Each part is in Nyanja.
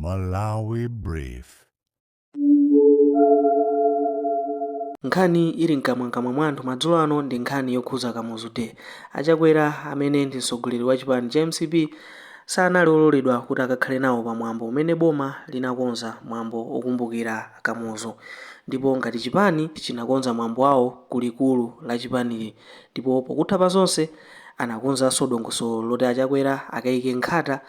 Malawi Brief. Nkhani ili mkamwa mwa anthu madzulo ano ndi nkhani yokhuza Kamuzu Day. Achakwera amene ndi mtsogoleri wa chipani cha MCP sanali ololedwa kuti akakhale nawo pamwambo umene boma linakonza mwambo okumbukira Kamuzu. Ndipo ngati chipani chinakonza mwambo wawo kulikulu la chipanili, ndipo pokutha pa zonse anakonzanso dongosolo loti Achakwera akayike nkhata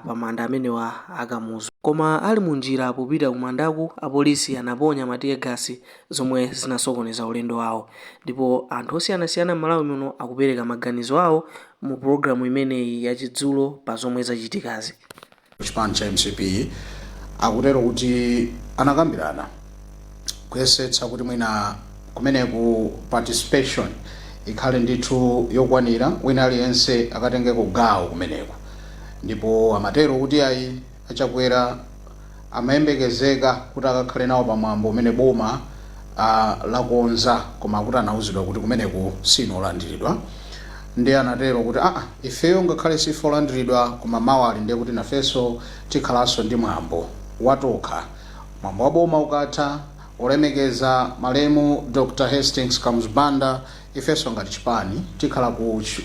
pamanda amenewa a Kamuzu. Koma ali munjira popita kumandaku, apolisi anaponya matiyegasi zomwe zinasokoneza ulendo wawo. Ndipo anthu osiyanasiyana m'Malawi muno akupereka maganizo awo mu programu imeneyi yachidzulo pa zomwe zachitikazi. Chipani cha MCP akutero kuti anakambirana kuyesetsa kuti mwina kumeneku participation ikhale ndithu yokwanira, wina aliyense akatengeko gawo kumeneku. Ndipo amatero kuti ayi Achakwera amayembekezeka kuti akakhale nawo pamwambo umene boma lakonza, koma kuti anauzidwa kuti kumeneku sinolandiridwa. Ndi anatero kuti ifeyo ngakhale sifolandiridwa koma mawali ndiye kuti nafenso tikhalanso ndi mwambo watokha. Mwambo wa boma ukatha olemekeza malemu Dr. Hastings Kamuzu Banda, ifenso ngati chipani tikhala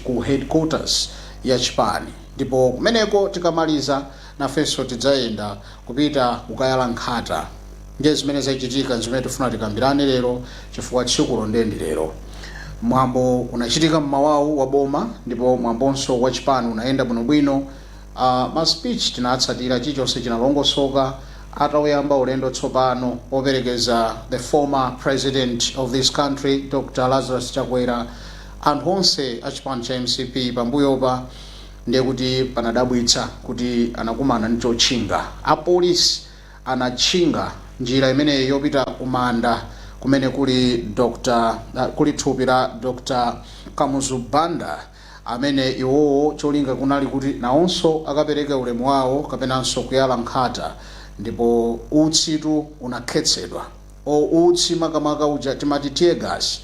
ku headquarters ya chipani. Ndipo kumeneko tikamaliza nafenso tidzayenda kupita kukayala nkhata. Ndiye zimene zachitika zimene tifuna tikambirane lero chifukwa tsiku ndendi lero. Mwambo unachitika mmawawu wa boma, ndipo mwambonso wa chipani unaenda bwinobwino. Ma speech tinatsatira chilichonse chinalongosoka. Atawuyamba ulendo tsopano operekeza the former president of this country Dr. Lazarus Chakwera, anthu onse a chipani cha MCP pambuyopa ndiye kuti panadabwitsa kuti anakumana ndi chotchinga. Apolisi anatchinga njira imeneyi yopita kumanda kumene kuli thupi la Dr. Kamuzu Banda, amene iwowo cholinga kunali kuti nawonso akapereke ulemu wawo kapenanso kuyala nkhata. Ndipo utsitu unakhetsedwa, utsi makamaka uja timati tear gas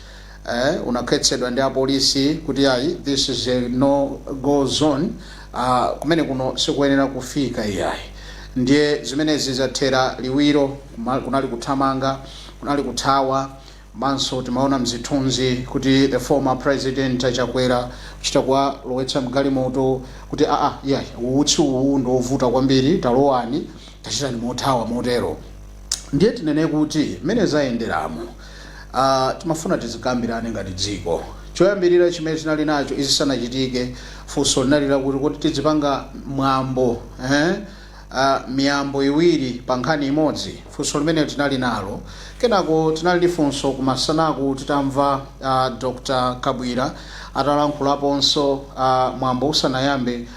unakhetsedwa ndi apolisi kuti ayi this is a no go zone, kumene kuno sikuyenera kufika iyayi. Ndiye zimenezi zathera liwiro, kunali kuthamanga, kunali kuthawa. Manso timaona mzithunzi kuti the former president Achakwera kuchita kwa lowetsa mgalimoto kuti iyayi utsi uwu ndovuta kwambiri, talowani tachitani mothawa motero. Ndiye tinene kuti mene zayenderamo timafuna tizikambirane ngati dziko. Choyambirira chimene tinali nacho izisanachitike, funso linalira kuti tizipanga mwambo miyambo iwiri pa nkhani imodzi. Funso limene tinali nalo. Kenako tinali funso kumasanaku titamva Dr. Kabwira atalankhulaponso mwambo usanayambe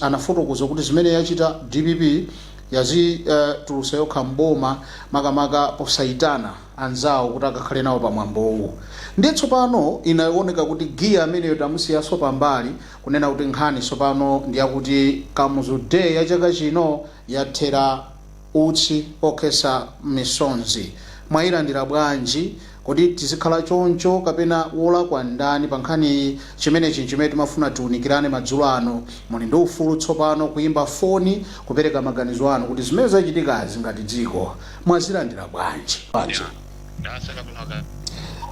anafotokoza kuti zimene yachita DPP yazitulutsa yokha mboma makamaka posayitana anzawo kuti akakhale nawo pamwambowu. Ndiye tsopano inaoneka kuti giya ameneyo tamusiyaso pambali kunena kuti nkhani tsopano ndiyakuti Kamuzu Day ya chaka chino yathera utsi okhesa misonzi. Mwayilandira bwanji? Kodi tizikhala choncho kapena wolakwa ndani pa nkhani chimenechi chimene timafuna tiunikirane madzulo ano? Muli ndi ufulu tsopano kuyimba foni kupereka maganizo anu kuti zimene zachitikazi ngati dziko mwazilandira bwanji?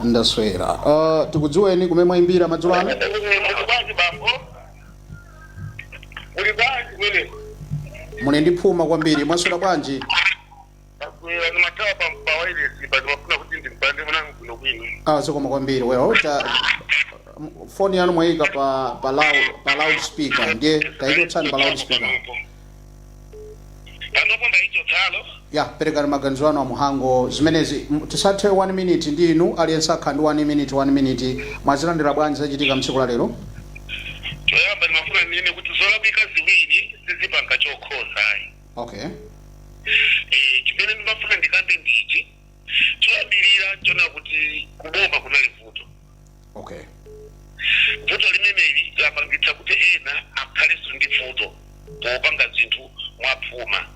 Ndaswera. Tikudziweni kumene mwayimbira madzulo ano? Muli ndi phuma kwambiri, mwaswera bwanji? Zikoma kwambiri. Well, phone yanu mwayika pa loud speaker, ndiye tayichotsani pa loud speaker. Perekani maganizo anu amuhango zimenezi. Tisathe 1 minute ndi inu, aliyense akhandi 1 minute. Mwazilandira bwanji zachitika mtsiku la lero? Choyamba ndimafuna nene kuti zolabika ziwiri sizipanga chokhoza. Okay. Chimene ndimafuna ndikambe ndichi choyambirira chona kuti kuboma kunali vuto. Okay. Vuto limeneli lapangitsa kuti ena akhaleso ndi vuto popanga zinthu mwapfuma.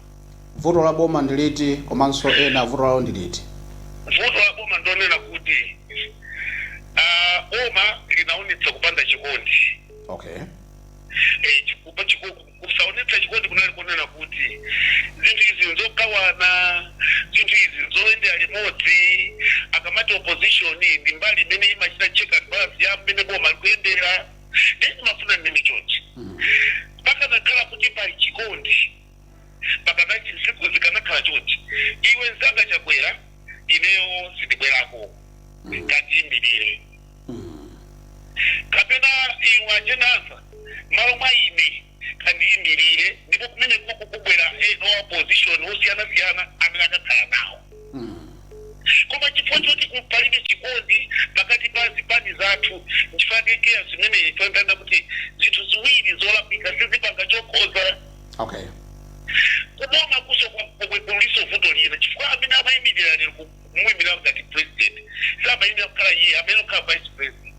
Vuto la boma ndiliti komanso ena vuto lawo ndiliti? Vuto la boma ndonena kuti boma linaonetsa kupanda chikondi. Okay. Kusaonetsa chikondi kunali kunena kuti zinthu opposition ndi mbali imene imachita check and balance ya mmene boma likuyendera. Ndi mafuna mmene chonchi. Pakanakhala kuti pali chikondi pakana chisiku zikanakhala chonchi. Iwe nzanga chakwera ineyo sindibwerako kandiyimirire. Kapena iwe ajenanza malo mwa ine kandiyimirire ndipo kumene kubwera no opposition osiyana amene akakhala nawo. Koma chifukwa choti kupalibe chikondi pakati pa zipani zathu ndifanike zimene tondana kuti zinthu ziwiri zolapika sizipanga chokhoza. Okay. Kuboma kuso kuliso vuto lina chifukwa amene amayimirira lero kumuyimira ngati president samayimira kukhala iye amene okhala vice president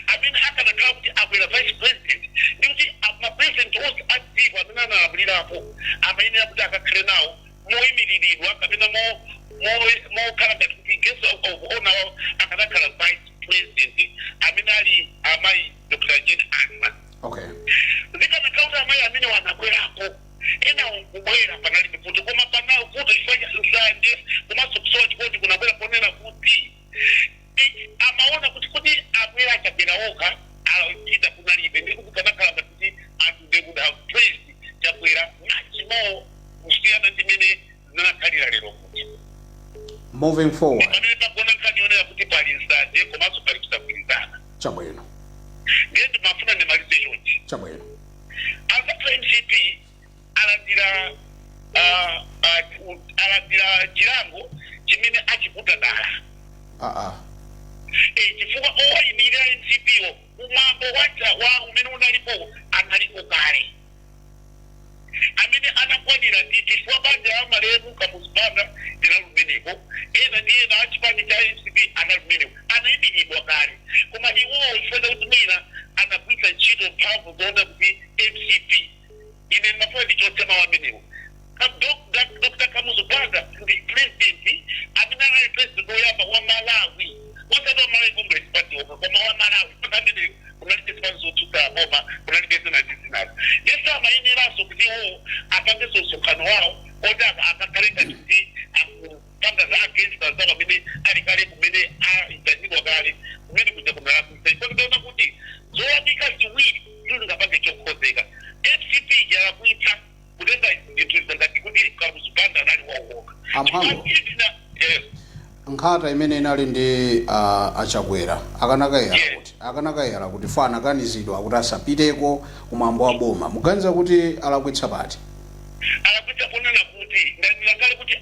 amene akanakhala kuti akwera vice president ndi kuti mapresident onse adziwa amene analamulirapo amayimira kuti akakhale nawo moyimiriridwa kapena mokhala ngati kuti guest of honor akanakhala vice president amene ali amayi Dr. Jane Anna. Okay. Zikanakhala kuti amayi amene wanakwerapo ena kubwera panali mifuto koma panali futo chifanya nsanje komanso kusowa chikondi kunabwera ponena kuti amaona kuti abwera chapera oka alachita kunalibe ndi kuti kanakhala kuti anthu they would have praised chapera much more kusiyana ndi mene zinakhalira lero kuti. Moving forward. Pamene pakona nkhani yonera kuti pali nsanje komanso pali kusagwirizana. Chabwino. Ngeti mafuna ndimalize chonchi. Chabwino. As MCP alandira chilango chimene achikuta dala. Chifukwa owayimirira MCP umambo wa umene unalipo analiko kale. Amene anakwanira ndi chifukwa banja ya malemu kamuzibanda ndinalumeneko ena ndi ena achipani cha MCP analumeneko anayimiridwa kale. Koma iwo ifenda kuti mwina anagwisa ntchito mphamvu zoona kuti MCP ine mafuna ndichosema wamenewo. Dr. Kamuzibanda ndi president amene anali president oyamba wa Malawi. Wasati wa Malawi Congress Party koma wa Malawi amene kunalibe zipani zotuka boma kunalibe zina zizinali. Yesa amayeneraso kuti wo apange msonkhano wawo oti akakalenga kuti akupanga za against zawo amene ali kale kumene aitazidwa kale kumene kuja kunalakwisa. Ifanikaona kuti zowabika ziwiri zingapanga chokhozeka. FCP yalakwitsa kutenga zinthu ngati kuti Kamuzibanda anali wawoka. Amhambo. Nkhata imene inali ndi achakwera akanakayala kuti fana akanizidwa kuti asapiteko kumambo wa boma muganiza kuti alakwitsa pati. Alakwitsa ponena kuti ndakale kuti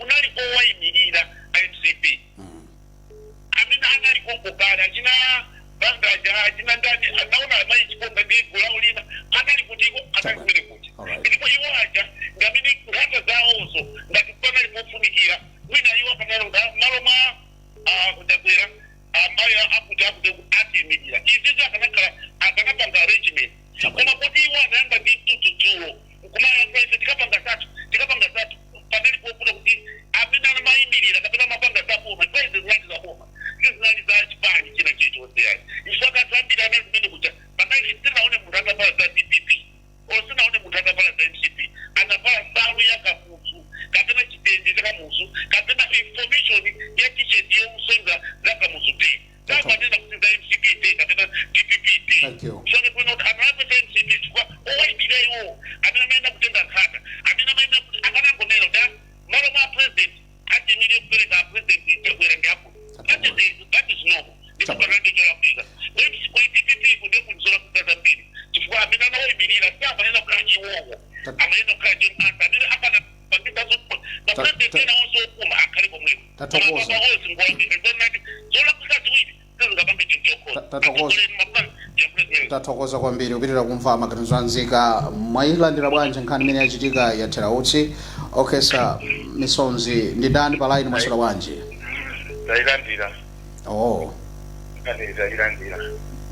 unali owayimirira MCP amene anali kokokala achina bandaja achina ndani anaona amayi chiponda ndi gulawo lina anali kutiko anali kumene kuti ndipo iwo aja ngamene nkhata zawonso ngati panali mofunikira mwina iwo akanalonga malo mwa kutakwera ambayo akuti atiyimirira izizo akanapanga arrangement koma kuti iwo anayamba ndi tututulo kumaya kwese tikapanga tatu panali pokuta kuti amene anayimirira kapena mapanga zaboma kwezi zinali zaboma sizinali za chipani china chilichonse ifaka zambiri anali kumene kuja panali sinaone munthu atavala za DPP sinaone munthu atavala za MCP anavala salu ya kamuzu kapena chitende cha kamuzu kapena information ya t-shirt yomusenga za kamuzu day zapanena kuti za MCP day kapena DPP day. Thank you. So kuno analape za MCP kwa owayimirira iwo amene amayenda kutenga nkhata amene amayenda akanangonero da malo mwa president achimirire kupereka president chakwera ndi akulu. That is normal. Ndipo panali cholakwika. Kwa DPP kunde kunzola kukaza mbiri chifukwa amene anawayimirira si amanena kukhala chiwowo amanena kukhala chimanta amene akana pangisa zokuwa na president ena onso okuma akhale komweko. Tatokoza. Zolakwika ziwiri zingapanga chintokhoza. Tathokoza kwambiri kupitira kumva maganizo anzika mwayilandira bwanji nkhani imene yachitika yathera utsi. Okay sir, Misonzi ndi ndani pa line mwasula bwanji? Zailandira. Oh. Zailandira.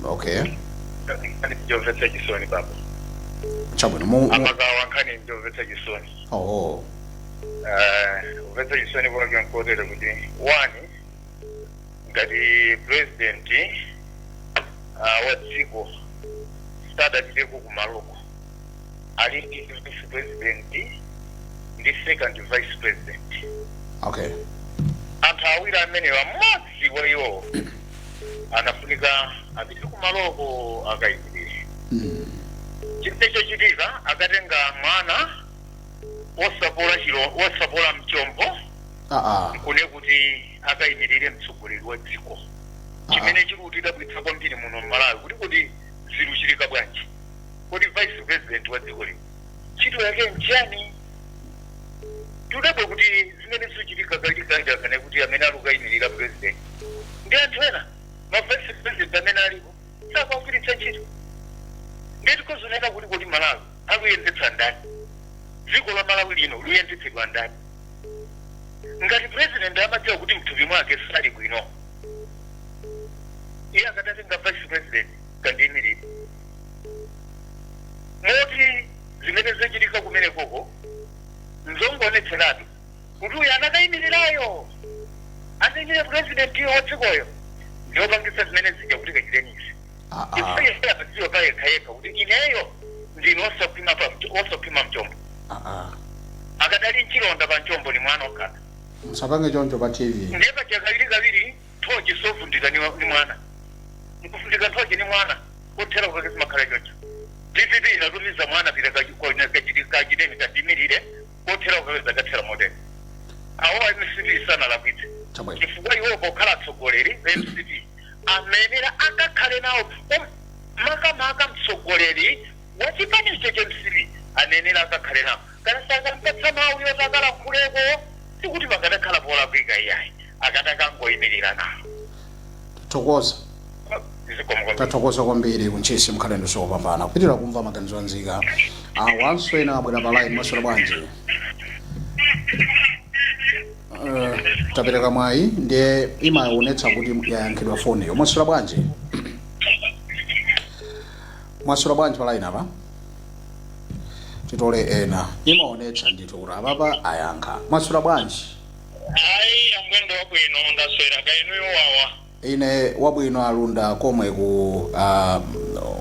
Okay. Nkhani njovetsa chisoni baba. Chabwino amagawa nkhani njovetsa chisoni. Oh. Uvetsa chisoni kwa nkodera kuti one ngati president wa dziko sadachiteko kumaloko ali ndi vice president ndi second vice president. Okay. Anthu anthu awiri amene mmodzi wa iwo anafunika apite kumaloko akayimirire. Chinthu chitika akatenga mwana wosapola mchombo nkune kuti akayimirire mtsogoleri wa dziko. Chimene chikutida bwitsa kwambiri muno Malawi kuti ziruchirika bwanji. Kuti vice president wa dziko lino ntchito yake njani? Tudabwe kuti zimene zichitika kalikanja kana kuti amene alukayimirira president ndi anthu ena ma vice president amene alipo sakagwiritsa ntchito. Ndeti kozoneka kuti Malawi akuyendetsa ndani? Dziko la Malawi lino luyendetsedwa ndani? Ngati president amadziwa kuti mthupi mwake sali bwino, iye akadatenga vice president kandiyimirire. Moti zimene zichitika kumene koko nzongoonetseratu kuti uyu anakayimirirayo anayimirira president wa dzikoyo ndiopangisa zimene zija kuti kachilenisi. Ife apadziwa pa yekha kuti ineyo ndine osapima mchombo. Akadali nchilonda pa mchombo ni mwana okhala. Musapange choncho pa TV. Ndiyepa kawiri thoji sovundika ni mwana. Nkufundika thoji ni mwana kuthera kukakisi makhala choncho. DPP inatumiza mwana pita kachidemi kadimirire kuthera kukakisa kathera modeli. Awo MCP sana lapite. Chifukwa iwo bokhala tsogoleri MCP amenera akakhale nawo maka mtsogoleri wachipani cha MCP anenera akakhale nawo. Kana sanga mpatsa mawu yotakala kuleko sikuti pakadakhala pola kwika iyayi akataka ngoyimirira nawo. Thokoza. Tathokoza kwambiri kunchisi mkhalendo sopambana kupitira kumva maganizo anzika. Wanswena abwera pa line masolo bwanji. Tapereka mwayi ndiye imaonetsa kuti yayankhidwa foni yo. Masolo bwanji. Masolo bwanji pa line apa. Titole ena imaonetsa ndithu kuti apapa ayankha. Masolo bwanji. Ayi amwendo wabwino ndaswera kainuyo wawa. Ine wabwino alunda komwe ku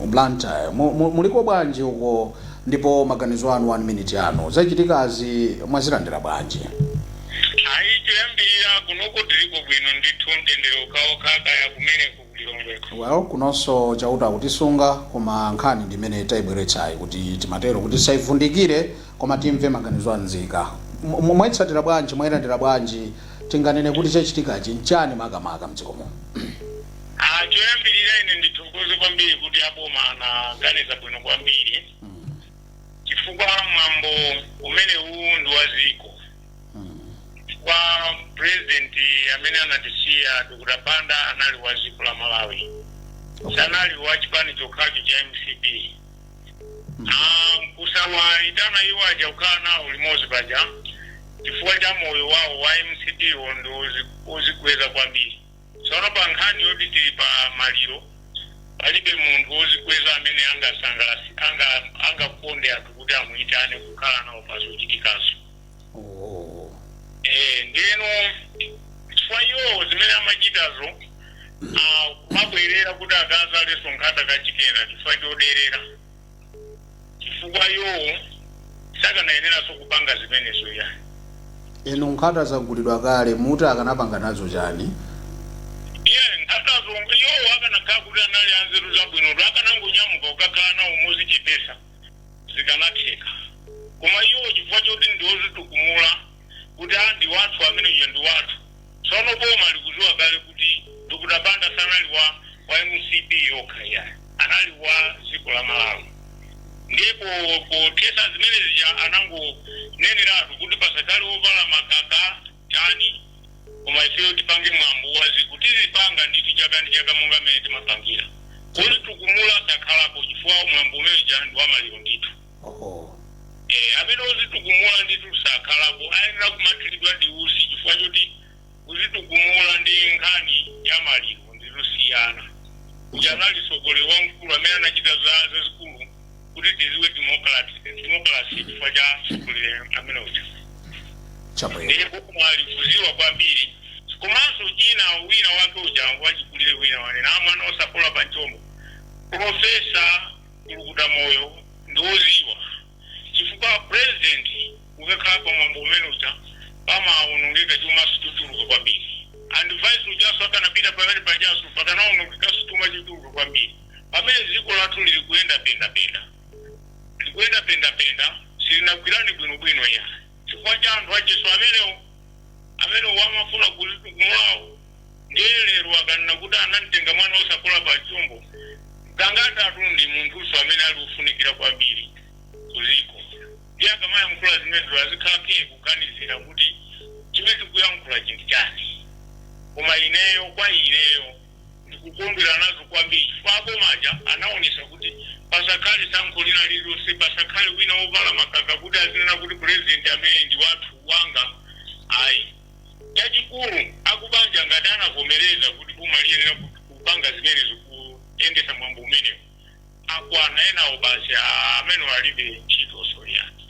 Blantyre. Muliko bwanji uko ndipo maganizo anu 1 minute ano. Zachitikazi mwazilandira bwanji? Ayi tiyambira kunoko tiliko bwino ndithu mtendere ukaokaka ya kumene kulilongweko. Well, kunonso chauta kutisunga koma nkhani ndimene tayibweretsayi kuti timatero kuti saivundikire koma timve maganizo anzika. Mwayitsatira bwanji, mwayilandira bwanji, tinganene kuti chachitikachi nchani makamaka mdzikomo? Choyambirira ine ndithokoze kwambiri kuti aboma anaganiza bwino kwambiri. Chifukwa mwambo umene uwu ndi wa dziko. Kwa president amene anatisiya Dr. Banda anali wa dziko la Malawi. Sanali wa chipani chokhacho cha MCP. Kusawaitana iwo aja kukhala nawo limodzi paja chifukwa cha moyo wawo wa MCP ndi ozikweza kwambiri. Tsono pa nkhani yoti tili pa maliro palibe munthu ozikweza amene angakonde anthu kuti amuyitane kukhala nawo pa zochitikazo. Ndeno chifukwa iwo zimene amachitazo kumabwerera kuti akazalenso nkhata kachikena chifukwa choderera. Chifukwa iwo sakanayeneranso kupanga zimenezo ya. Inu nkhata zagulidwa kale muti akanapanga nazo chani? Nkhatazo iwo akanakhala kuti anali anzeru zabwino akanangonyamuka kukakhala nawo mozichepesa zikanatheka. Koma iwo chifukwa choti ndiozitukumula kuti ndi wathu amene uja ndi wathu. Tsono boma likudziwa kale kuti Dr. Banda sanali wa MCP yokha ya anali wa dziko la Malawi. Ndipo potesa zimene zija anangoneneratu kuti pasakali ovala makaka chani koma ifeyo tipange mwambo kuti tizipanga ndithu chaka ndi chaka monga mmene timapangira. Ozitukumula sakhalapo chifukwa mwambo umene ndi wa maliro ndithu. Amene ozitukumula ndithu sakhalapo ayenera kumathiridwa diusi chifukwa choti uzitukumula ndi nkhani ya maliro ndizosiyana. Uja anali mtsogoleri wamkulu amene anachita zazikulu kuti tiziwe democracy chifukwa cha mtsogoleri amene uja. Ndipo kumalifuziwa kwambiri. Komanso china wina wake uja wachikulire wina wane na mwana osapola pa mchombo. Profesa Ulukuta Moyo ndi oziwa. Chifukwa president ukakhala pa mwambo umene uja pamaonongeka chuma situtuluka kwambiri. and vice ujaso akanapita pamene pajaso pakanaona kukasituma chituko kwambiri pamene dziko lathu lili kuyenda penda silinagwirani bwinobwino ya chifukwa cha anthu ajesu amene wamafuna kumulawo ndiye lero akanena kuti anamtenga mwana osakula pa chombo gangata atundi munthuso amene ali kufunikira kwambiri kuziko ndiye akamayankhula zimenezo azikhalake kuganizira kuti chimene kuyankhula chinthu chani koma ineyo ndikukondwera nazo kwambiri fako maja anaonesa kuti pasakhale sankho lina lililonse pasakhale wina wovala makaka kuti azinena kuti president amene ndi wathu wanga ayi chachikulu akubanja ngati anavomereza kuti kumaliyenera kupanga zimenezo kuyendesa mwambo umenewo akwana enawo basi amene alibe ntchito soyani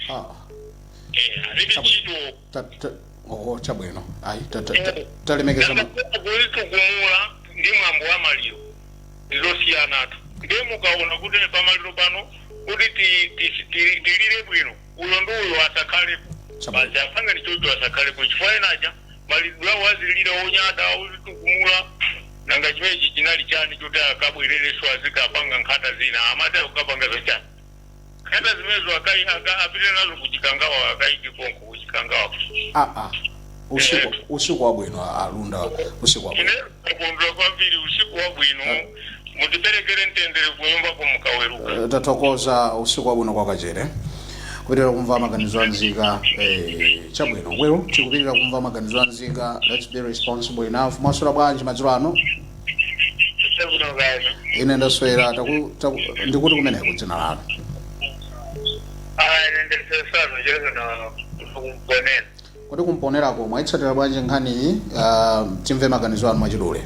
alibe ntchito chabwino ayi talemekeza kulitukumuula ndi mwambo wa maliro lilosiyanatu ndiye mukaona kuti pamaliro pano kuti tilire bwino uyo ndi uyo asakhalepo basi apanga ni chocho asakhalepo chifukwa enaja maliro awo azilira onyada ulitukumula nanga chimechi chinali chani choti akabwerereso azikapanga nkhata zina amata kukapanga zochani nkhata zimenezo apite nazo kuchikangawa akaitikonko kuchikangawa usiku wabwino alunda usiku wabwino kondwa kwambiri usiku wabwino mutiperekere ntendere kuyomba kumukaweruka tatokoza usiku wabwino kwakachere kupitira kumva maganizo anzika chabwino wewe tikupitira kumva maganizo anzika. Let's be responsible enough. Masura bwanji madzulo ano ine ndaswera ndikuti kumeneko dzina lanu kuti kumponerako mwaitsatira bwanji nkhani iyi timve maganizo anu mwachidule.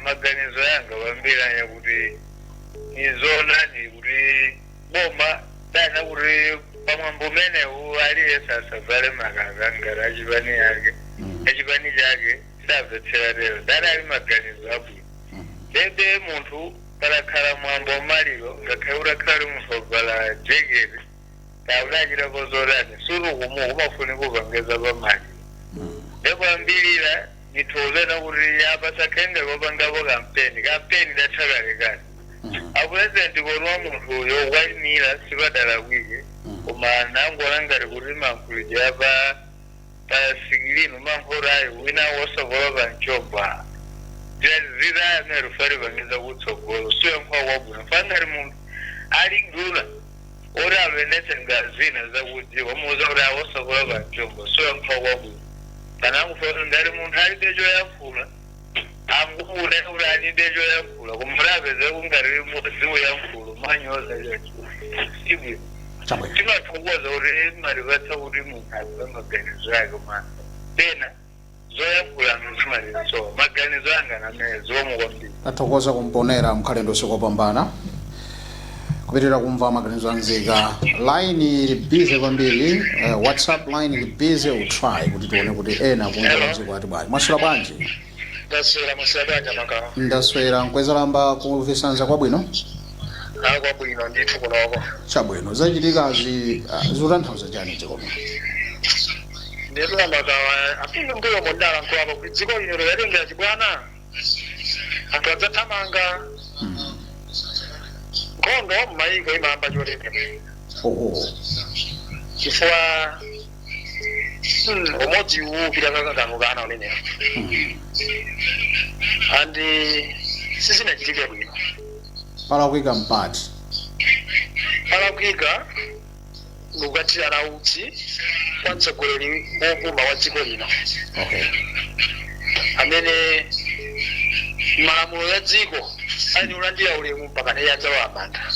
Maganizo yanga wambiranya kuti izonani kuti boma dana kuti pamwambo umenewu aliye sasavale makaka ngati achipani yake achipani chake sabvetsera lero dana ali maganizo abwino dede munthu palakhala mwambo maliro ngakhale utakhala munthu ovala jeketi taulachita kozolani sulukumu kumafuni kupangeza pamali ndekuambirira nitozena kuti yapasakhenga kopangapo kampeni datshakalekani apurezidenti konwa munthu uyo kwayimira sipadala kwike koma nangona ngati kuti mankhulidwe apa pasikilino mankhulayo wina wosokola panchomba zira amene rufari pangeza kutsogolo siyonkha kwabwino fangati munthu ali nduna ori alwenetse ngazina zakudziwa muza kuti awosokola panchomba siyonkha kwabwino kana angufuna ngati munthu ali dejo yankhula angufune kuti ali dejo yankhula kumulapeze kungati muzimu yankhulu manyoza chacho sibwino timathokoza kuti malivatsa kuti munthu aziva maganizo yake koma pena zoyankhula mzimaliriso maganizo anga namene zomukwambiri athokoza kumponera mkhalendo sikopambana kupitira kumva maganizo anzika. Line ili busy kwambiri, WhatsApp line ili busy, utry kuti tuone kuti ena kunja mziko ati bwanji. Maswera bwanji? Ndaswera nkweza lamba kuvisanza kwa bwino? Kwa bwino ndithu kunoko. Chabwino zachitika ziutanthauza chani chikomo? Ndilo makawa apinga mbuyo mondala nkwapa kuti dziko lino yalenga chibwana anthu adzathamanga nkhondo mmayiko imamba cholepa chifukwa umodzi uwukira kakakangukana unenewo andi sizinachitike bwino palakwika mpati palakwika nukukathirana utsi kwa mtsogoleri wopuma wa dziko lino amene malamulo ya dziko ali ulandira ulemu mpaka ne yadzawa amanda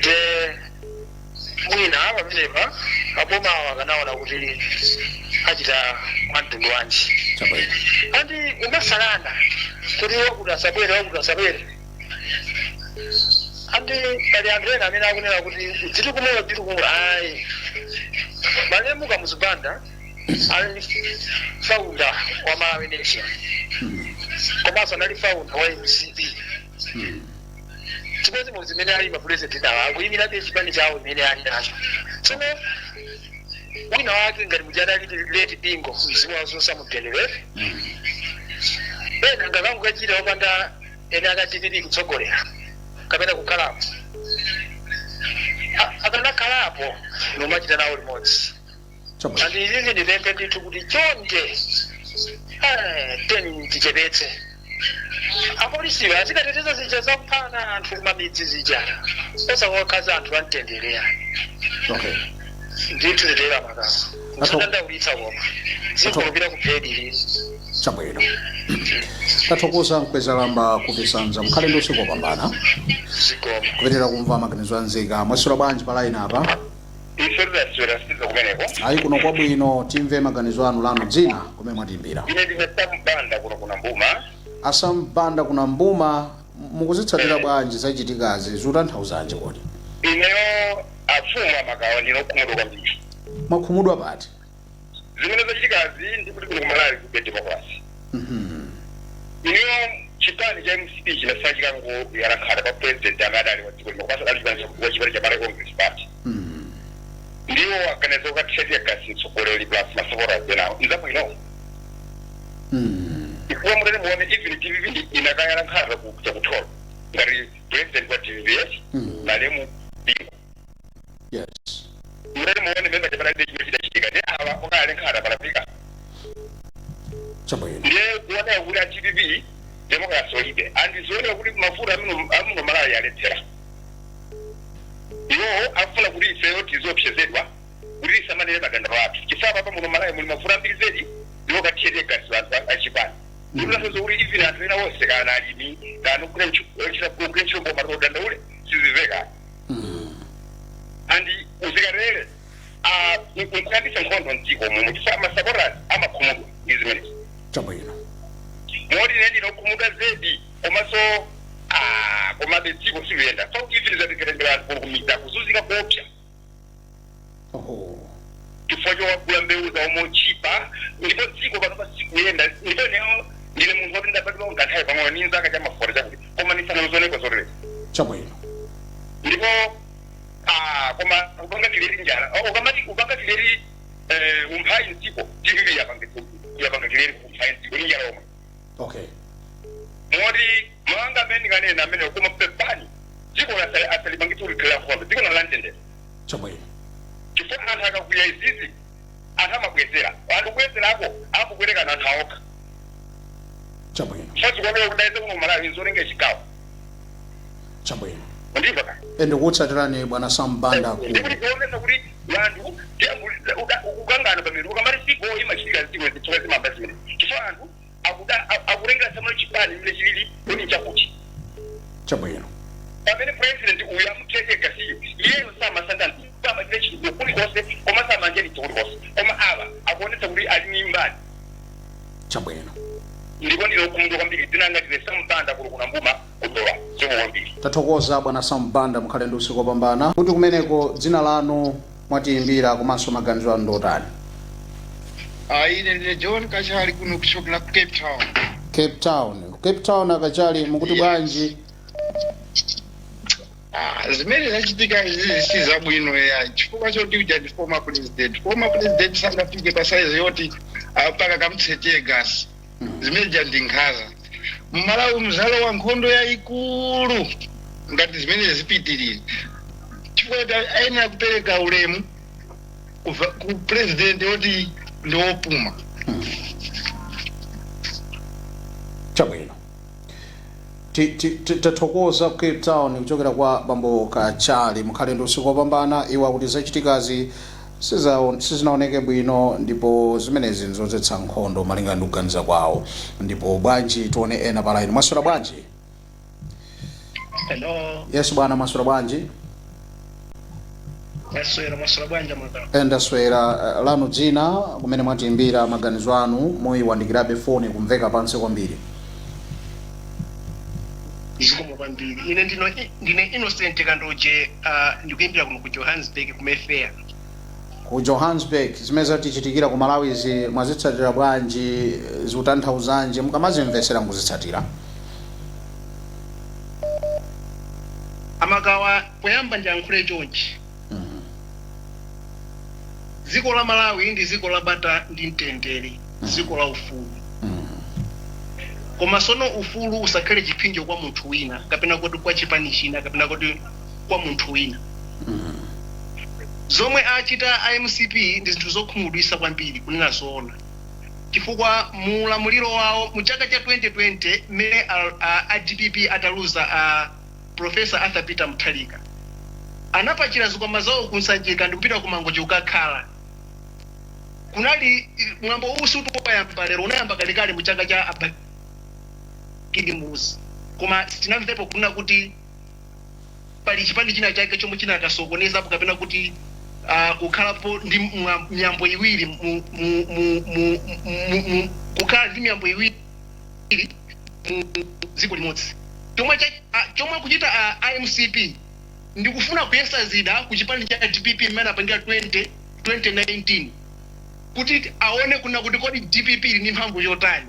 de mwina pamenepa apomawo akanaona kuti achita mwantundu wanji andi umasalanda kuti wakuti asabwere andi pali anthu ena amene akunena kuti dzitikumula ayi malemuka muzibanda ali founder wa Malawi Nation komanso anali founder wa MCP chimodzi mu zimene ali mapurezidenti awo akuyimirabe chipani chawo imene ali nacho tsono wina wake ngati mujana leti bingo mzimu wazunsa mutendere ena ngakangu kachita opanda ene akativiri kutsogolera kapena kukhalapo akanakalapo nomachita nawo limodzi andi izizi ndipempe ndithu kuti chonde teni tichepetse apolisiwa azikateteza zija zakuphana anthu kumamidzi zija osawakaza anthu amtendereya ndithu zitera makama musandandaulitsa koma zikulupira kuphediri chabwino tathokoza mkweza lamba kupisanza mkhale ndi usiku wopambana kupitira kumva maganizo anzika mwasula bwanji pa line apa ayi kuno kwabwino timve maganizo anu lano dzina kumene mwatimbira asambanda kuna mbuma mukuzitsatira bwanji zachitikazi zikutanthauzanji kodi ineyo afuma magawa ndinokhumudwa kwambiri mwakhumudwa pati zimene zachitikazi ndikuti kuno kumalali kube democracy ineyo chipani cha MCP chinasachika ngo yarakhala pa president amadali wa dziko lino kwasa dali wa chipani cha Malawi Congress Party ndiwo akaneza ukathetya kasi tsogoleri plus masopora zenawo nzabwino ikuwa murere muone even TVV inakayala nkhaza kutola ngati president wa TVS nalemu bingo yes murere muone memba chapana ndi chimechita chitika ndi awa okale nkhaza palapika chabwino ndiye kuona kuti a TVV democracy olibe andi zoona kuti mafuta amuno Malawi alethera iwo afuna kuti ifeyo tizopsezedwa kuti isamanire magandalo athu chifukwa pa muno Malawi muli mafuta ambiri zedi ndiwo katiyete kasi achipani ndikunasoza kuti even anthu ena wonse kana alimi kana kule nchombo maroda ndaule siziveka andi uzikarere nkuyambisa nkhondo mdziko mumu chifukwa masaporasi amakhumudwa ndi zimenezi chabwino moti nendi nokhumudwa zedi komanso komabe dziko siluyenda so even zatekerembera anthu kumita kuzunzika kuopsa chifukwa chowagula mbewu za omochipa ndipo dziko pano pasikuyenda ndipo neyo ndine munthu woti ndapatiwa nkanthawi pamwe ninzaka cha mafora chakuti koma nisana zoneko zotereza chabwino ndipo koma kupanga tileri njala ukamati kupanga tileri umphayi mdziko TVV yapanga tileri umphayi mdziko ni njala omwe okay moti mawanga amene kanena amene koma pepani dziko asalipangitsa ulikhala nkhondo dziko nalandendera chabwino chifukwa anthu akakuya izizi anthu amabwezera anthu kubwezerako akubwerekana anthu aokha chabwino chifukwa kudaize kuno Malawi nzolenge chikawo chabwino ndimva ka ende kutsatirani bwana Sambanda ndikuti kuonesa kuti anthu ukangana pamene ukamati sipo imachitika ziko zitsoka zimamba zimene chifukwa anthu akulengera samalo chipani mile chilili kuni chakuchi chabwino pamene president uyu amuthethe gasiyo iyeyo samasanda samachite chinthu kulikonse koma samanje chinthu kulikonse koma ava akuonesa kuti ali ni mbali chabwino ndipo ndinokhumudwa kwambiri ndinangatire Sambanda kuno kuna mbuma kudola ziko kwambiri tathokoza bwana Sambanda mukhale ndi usiku wopambana kuti kumeneko dzina lanu mwatiimbira komanso maganizo anu ndotani ine ndine John Kachali kuno kuchokera ku Cape Town akachali mukuti bwanji zimene zachitika izi sizabwino ya chifukwa choti uja ndi former president sangafike pasaizi yoti apaka kamutsetye gasi zimene ja ndi nkhaza mmalawi mzalo wa nkhondo yayikulu ngati zimene zipitirire chifukwa ayenera kupereka ulemu ku president yoti ndi wopuma chabwino tathokoza ku Cape Town kuchokera kwa bambo Kachali mukhale ndi usiku wopambana iwa kuti zachitikazi sizinaoneke bwino ndipo zimenezi nzodzetsa nkhondo malinga ndi kuganiza kwawo ndipo bwanji tione ena pa line mwaswera bwanji hello yes bwana mwaswera bwanji mwaswera bwanji mwana endaswera lanu dzina kumene mwatiimbira maganizo anu muyiwandikirabe foni kumveka pansi kwambiri zikomo kwambiri ine ndine Innocent Kandoje ndikuimbira kuno ku Johannesburg ku Mayfair ku Johannesburg zimene zatichitikira ku Malawi mwazitsatira bwanji zikutanthauzanji mukamazimvesera nguzitsatira amagawa poyamba ndiyankhule chonchi dziko la Malawi ndi dziko la bata ndi mtendere, dziko la ufulu. Koma sono ufulu usakhale chipinjo kwa munthu wina kapena kuti kwa chipani china kapena kuti kwa munthu wina. Zomwe achita IMCP ndi zinthu zokhumudwitsa kwambiri kunena zoona, chifukwa mu ulamuliro wawo mu chaka cha 2020 mmene a DPP ataluza Professor Arthur Peter Mutharika anapachira zikwama zawo kunsanjika ndi kupita kumangochi kukakhala. Kunali mwambo usu tukuyamba lero unayamba kalikali mu chaka cha Kilimuzi, koma tinamvepo kuna kuti pali chipani china chake chomwe chinakasokoneza apo kapena kuti kukhalapo ndi miyambo iwiri kukhala ndi miyambo iwiri dziko limodzi. Chomwe kuchita IMCP ndi kufuna kuyesa zida ku chipani cha DPP imene apangira 2019 kuti aone kuna kuti kodi DPP ili ndi mphamvu yotani.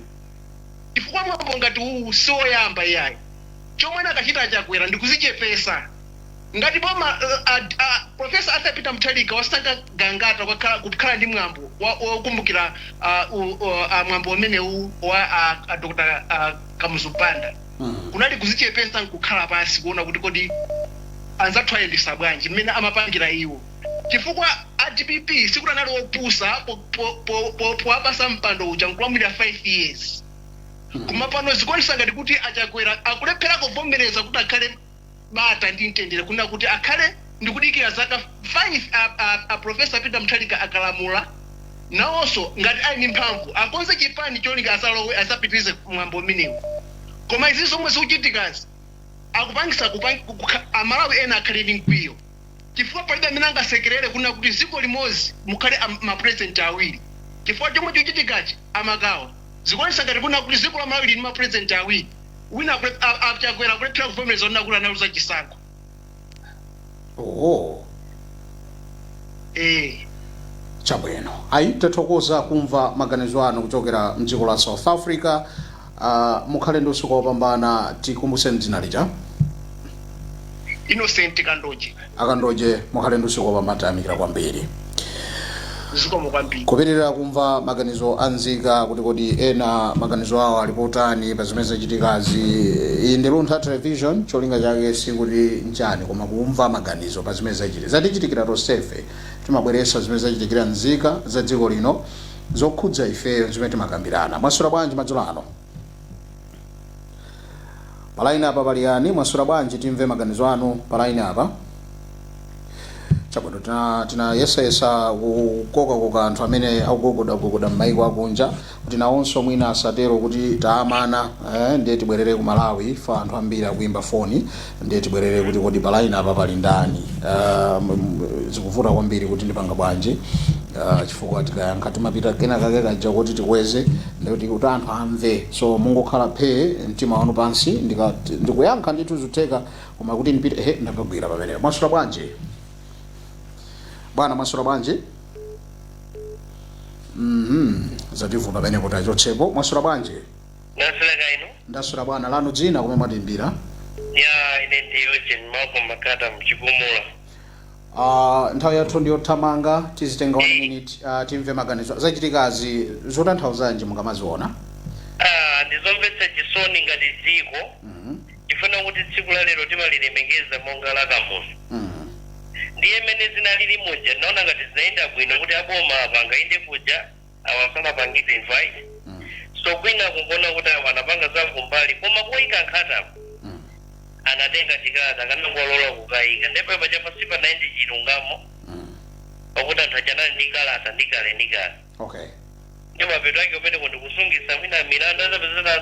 Chifukwa mwambo ngati huu sioyamba iyayi, chomwe nakachita chakwera ndi kuzichepesa. Ngati boma Professor Arthur Peter Mutharika wasanga gangata kukhala ndi mwambo wokumbukira mwambo umene wa Dr. Kamuzupanda. Kunali kuzichepesa nkukhala pasi kuona kuti kodi anzathu ayendesa bwanji mmene amapangira iwo. Chifukwa DPP sikuti wopusa poapasa mpando uja nkulamulira 5 years. Koma pano zikuonesa ngati kuti achakwera akulephera kuvomereza kuti akhale bata ndi mtendere kuna kuti akhale ndikudikira zaka 5 Professor Peter Mutharika akalamula nawonso ngati ali ndi mphamvu akonze chipani cholinga asalowe asapitirize mwambo umenewu. Koma izi zomwe zikuchitikazi akupangisa Amalawi ena akhale ndi mkwiyo, chifukwa palibe amene angasekerere kuna kuti dziko limodzi mukhale mapresident awiri. Chifukwa chomwe chochitikachi amagawa zikuonesa ngati kuna kuti dziko la Malawi lili mapresident awiri, wina achakwera kulephera kuvomereza kuti akuti analuza chisankho. Chabwino. Ayi tathokoza kumva maganizo anu kuchokera mdziko la South Africa. Mukhale ndi usiku wopambana. Tikumbutse dzina lija. Innocent Kandoje. Akandoje mukhale ndi usiku wopambana, tayamikira kwambiri. Zikomo kwambiri. Kupitirira kumva maganizo anzika kuti kodi ena maganizo awo alipotani pa zimene zachitikazi. Iyi ndi Luntha Television, cholinga chake sikuti nchani koma kumva maganizo pa zimene zachitika. Zatichitikira tonsefe timabweretsa zimene zachitikira nzika za dziko lino zokhudza ifeyo zimene timakambirana. Mwasula bwanji madzulo ano? Palaini apa pali yani? Mwasula bwanji timve maganizo anu palaini apa? Chabwino tinayesayesa kukoka anthu amene akugogoda m'mayiko akunja kuti nawonso mwina asatero kuti taamana ndiye tibwerere ku Malawi fa anthu ambiri akuimba foni ndiye tibwerere kuti kodi palaini apa pali ndani. Zikuvuta kwambiri kuti ndipanga bwanji chifukwa tikayankha timapita kena kake kaja kuti tikweze ndikuti kuti anthu amve. So mungokhala phe mtima wanu pansi ndikuyankha ndithu zutheka koma kuti ndipite ndakagwira pamenepo. Mwasula bwanji? Bwana mwasula bwanji? Zativuta pene kuti achotsepo. Mwasula bwanji? Ndasula kaino? Ndasula bwana. Lanu dzina kumene mwatimbira? Ine ndi Eugene Malcolm Makata mchipumula. Nthawi yathu ndiyothamanga tizitenga 1 minute timve maganizo. Zachitikazi zotanthauzanji mukamaziona? Ndizomvetsa chisoni ngati dziko. Chifuna kuti tsiku la lero timalilemekeza monga la kamuzu. Ndiye mene zinalili moja naona ngati zinaenda bwino kuti aboma apanga inde kuja awasana pangite invite. So kwina kungona kuti wanapanga za kumbali koma kuika nkhata. Anatenga chikata kana ngolola kukaika ndipo pachapa sipa 90 chilungamo. Okuti antajana ndikale. Okay. Ndipo mapeto yake umene kuti kusungisa mwina milanda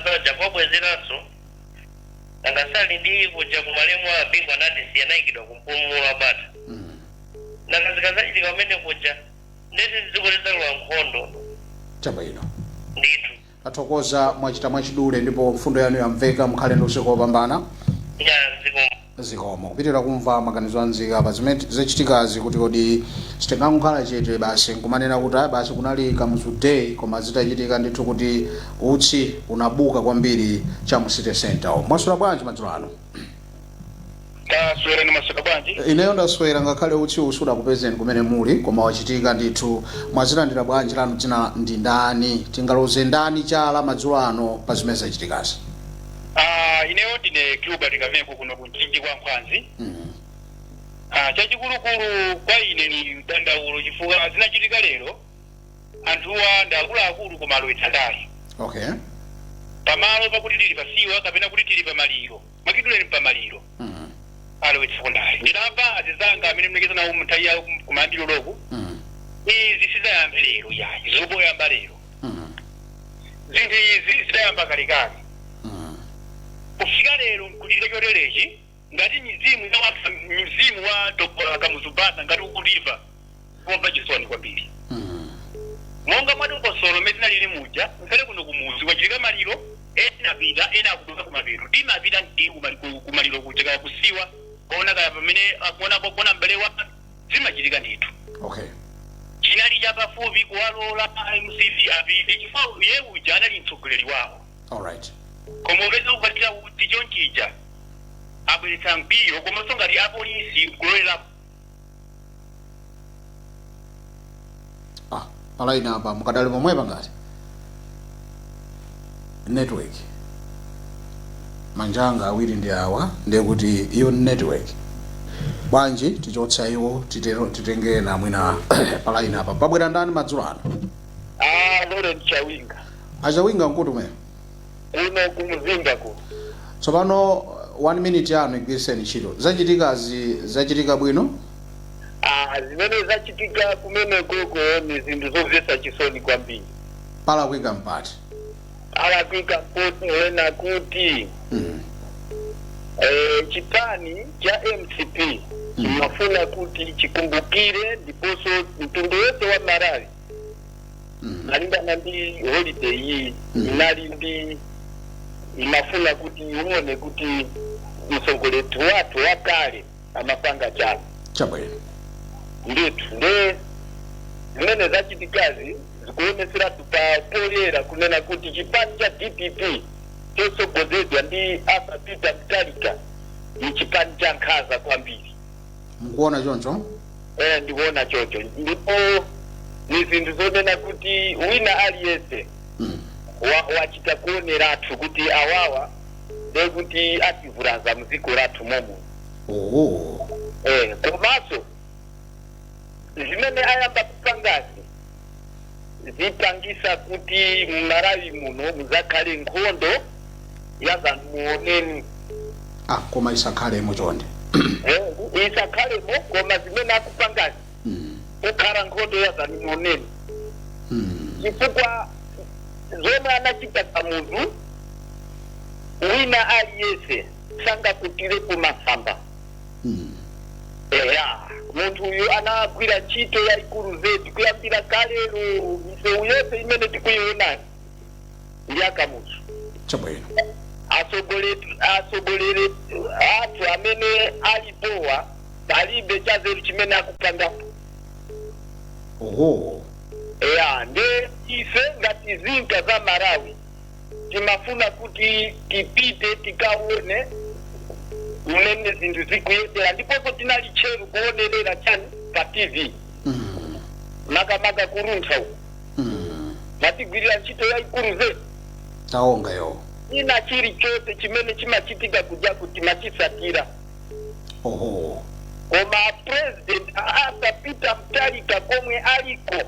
za jakobwezeraso. Angasali ndi kuja kumalemu abingwa nati siyanayikidwa kumpumula bata. Nakazikazachitika umene kuja ndeti zikoleza lwa nkhondo. Chabwino. Ndithu. Athokoza mwachita mwachidule ndipo mfundo yanu yamveka. Mukhale ndi usiku wopambana. Zikomo. Kupitirira kumva maganizo anzika pa zimene zachitikazi kuti kodi sitingakhala chete basi nkumanena kuti basi kunali Kamuzu Day koma zitachitika ndithu kuti utsi unabuka kwambiri cha mu City Center. Mwasula bwanji madzulo ano? taswera ni masaka bwanji ineyo ndaswera ngakhale uchi usula kupezeni kumene muli koma wachitika ndithu mwazilandira bwanji lanu dzina ndi ndani tingaloze ndani chala madzulo ano pa zimene zachitikazi. ineyo ndine Gilbert Kamengo kuno kunchinji kwa Nkwanzi. Chachikulukulu kwa ine ni mtandaulo chifukwa zinachitika lero anthuwa ndakuluakulu koma alowetsa ndali. Okay. Pamalo pakuti tili pasiwa kapena kuti tili pamaliro makiduleni pamaliro alowetsa ndali ndinamva azizanga amene mnekeza nawo mtaiya kumambiro loku izi sizayambe lero yayi zoboyamba lero zinthu izi zidayamba kalekale kufika lero nkutile choterechi ngati mzimu wa Dr. Kamuzubanda ngati ukuliva kumva chisoni kwambiri monga mwati ukosolo mezina lili muja mkale kuno kumuzi wachitika maliro ena akuduka kumapiro timapita kumaliro kucheka kusiwa kuona kaya pamene akuona mbele wa zimachitika ndithu. Okay. Chinali chapafupi kuwalola MCP apite chifukwa iye uja anali mtsogoleri wawo. Alright. Koma upeza kupatira kuti chonchija abweretsa mpiyo komanso ngati apolisi kulowera. Alaina apa mukadali momwe pangati network manjanga awiri ndi awa ndiye kuti iyo network bwanji tichotsa iwo titengere na mwina palaina apa pabwera ndani madzulo ano. Lawrence Chawinga achawinga nkuti mwe uno kumzinda ku tsopano 1 minute yanu igwiriseni ntchito zachitika bwino. Zimene zachitika kumene koko ni zinthu zomvetsa chisoni kwambiri. Palakwika mpati. Alakwika mpoti wena kuti chipani cha MCP chimafuna kuti chikumbukire ndiponso mtundu wese wa Malawi malingana ndi holiday iyi inali ndi imafuna kuti uone kuti mtsogoleri wathu wakale amapanga chalo chabwino ndithu nde zimene zachitikazi zikuonesera tupapolera kunena kuti chipani cha DPP chosogozedwa ndi Arthur Peter Mutharika ni chipani cha nkhaza kwambiri. Mukuona choncho? Ndikuona choncho ndipo ni zinthu zonena kuti wina aliyense wachita kuoneratu kuti awawa ndekuti ativulaza muziko lathu momo. Komanso zimene ayamba kupangazi zipangisa kuti Malawi muno muzakhale nkhondo yazamuoneni. Koma isakhalemo chonde. Isakhalemo koma zimene akupangazi kukhala nkhondo yazamuoneni. Chifukwa zomwe anachita kamuzu wina aliyese sangakutire kumasamba. Muntu uyu anagwira ntchito yaikulu zedi kuyambira kalero misewu yose imene tikuyiona ndi akamuzu. Chabwino. Asogolere athu amene alipowa palibe chazeru chimene akupanga. Nde ife ngati zinka za Malawi timafuna kuti tipite tikaone mmene zinthu zikuyendera ndiponso tinali tcheru kuonerera chani pa TV makamaka kuruntha uko matigwirira ntchito yaikulu zedi taonga yo ina chilichonse chimene chimachitika kuja kuti machisatira. Koma president Arthur Peter Mutharika komwe aliko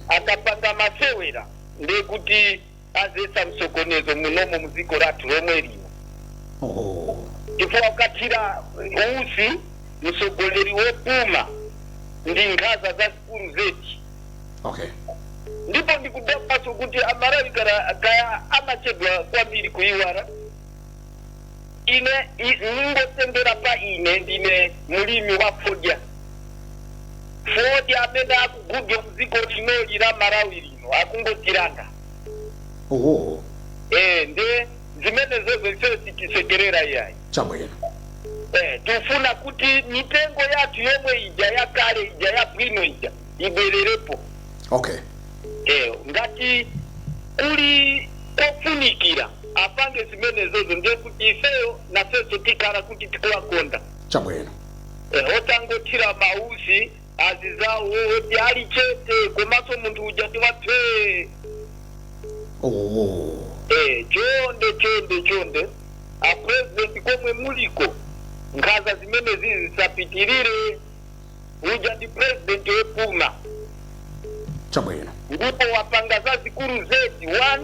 akapanga masewera ndekuti azesa msokonezo munomo muziko lathu lomwe lino. Chifukwa wakathira usi msogoleri wopuma ndi nkhaza za zikulu zedi. Ndipo ndikudambaso kuti Amalawi kaya amachedwa kwambiri kuiwala. Ine ningotembera pa ine ndine mulimi wa fodya. Fodya amene akugudwa muziko linoli la Malawi lino akungotiranga. Nde zimene zozo tisekerera yayi. Chabwino. Tufuna kuti mitengo yathu yomwe ija yakale ija yabwino ija ibwererepo. Okay. Ngati kuli kofunikira apange zimene zozo ndiye kuti ifeyo nafeso tikhala kuti tikuwakonda chabwino otangothira mauzi azizawo oti ali chete komanso munthu uja ndiwaphe chonde apresident komwe muliko nkhaza zimene zizi zisapitirire uja ndi president wepuma chabwino ndipo wapanga zazikulu zedi 1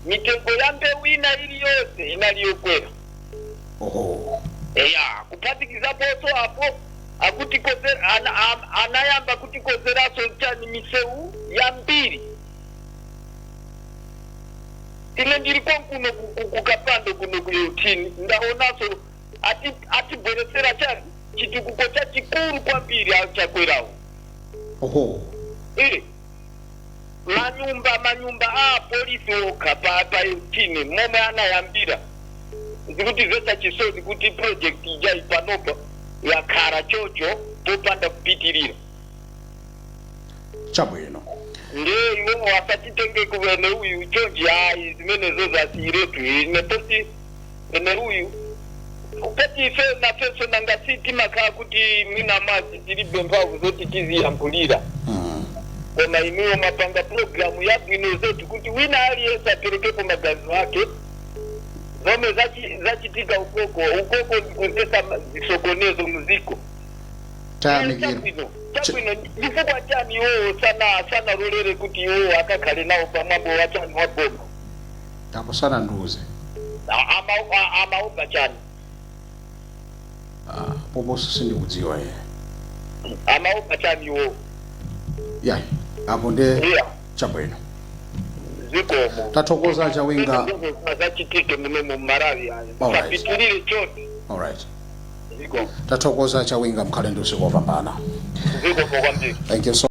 mitengo ya mbewu ina iliyonse inaliyokwera kuphatikizaponso apo akuti anayamba kutikozeraso chani misewu ya mbiri ine ndiliko kuno kukapando kuno kuyotini ndaonaso atibweresera chani chitukuko cha chikulu kwambiri chakwerawo manyumba polisi okha pa yotini momwe anayambira zikuti zesa chisozi kuti project ija ipanopa yakhala chocho popanda kupitirira chabwino ndiye iwo wasatitenge kuvene uyu chonji hayi zimene zozasiiretu nepoti ene uyu upeti ife nafeso nangasiti makhala kuti mwina mazi tilibe mphamvu zoti tiziyankhulira koma inuyo mapanga programu yabwino zetu kuti wina aliyense aperekepo magazi ake zomwe zachitika ukoko ndikuntesa zisokonezo muziko tayamikira chabwino chifukwa chani iwowo sana lolere kuti iwowo akakhale nawo pamwambo wachani waboma apo sana nduze amaopa chani poposo sindikudziwa amaopa chani iwowo yayi apo nde chabwino zikomo tathokoza chawinga zachitike muno mu Malawi sapitirire chote alright zikomo tathokoza chawinga mkhale ndi usiku wopambana zikomo kwambiri thank you so